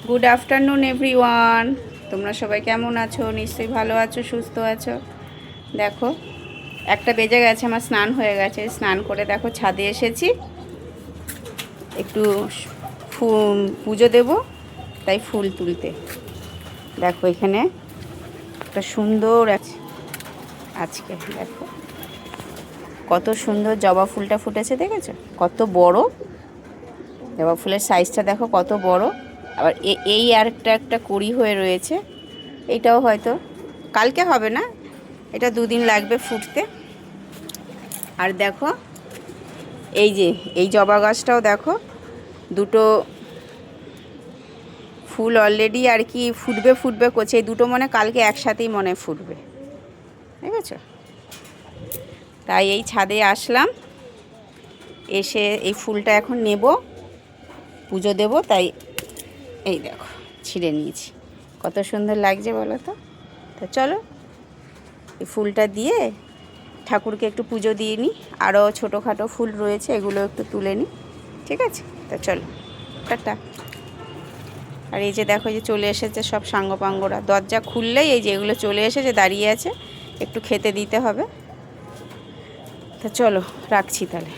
Good afternoon everyone. তোমরা সবাই কেমন আছো? নিশ্চয়ই ভালো আছো, সুস্থ আছো। দেখো, একটা বেজে গেছে, আমার স্নান হয়ে গেছে। স্নান করে দেখো ছাদে এসেছি, একটু পুজো দেব, তাই ফুল তুলতে। দেখো এখানে একটা সুন্দর আছে আজকে। দেখো কত সুন্দর জবা ফুলটা ফুটেছে, দেখেছো? কত বড় জবা ফুলের সাইজটা, দেখো কত বড়। আবার এই আর একটা কুঁড়ি হয়ে রয়েছে, এটাও হয়তো কালকে হবে না, এটা 2 দিন লাগবে ফুটতে। আর দেখো এই যে এই জবা গাছটাও দেখো, দুটো ফুল অলরেডি আর কি ফুটবে করছে। এই দুটো মনে কালকে একসাথেই মনে ফুটবে, দেখেছো? তাই এই ছাদে আসলাম, এসে এই ফুলটা এখন নেব, পুজো দেব। তাই এই দেখো ছিঁড়ে নিয়েছি, কত সুন্দর লাগছে বলো তো। তা চলো এই ফুলটা দিয়ে ঠাকুরকে একটু পুজো দিয়ে নিই। আরও ছোটোখাটো ফুল রয়েছে, এগুলো একটু তুলে নিই, ঠিক আছে? তা চলো, টাটা। আর এই যে দেখো, যে চলে এসেছে সব সাঙ্গপাঙ্গরা, দরজা খুললেই এই যে এগুলো চলে এসেছে, দাঁড়িয়ে আছে, একটু খেতে দিতে হবে। তা চলো রাখছি তাহলে।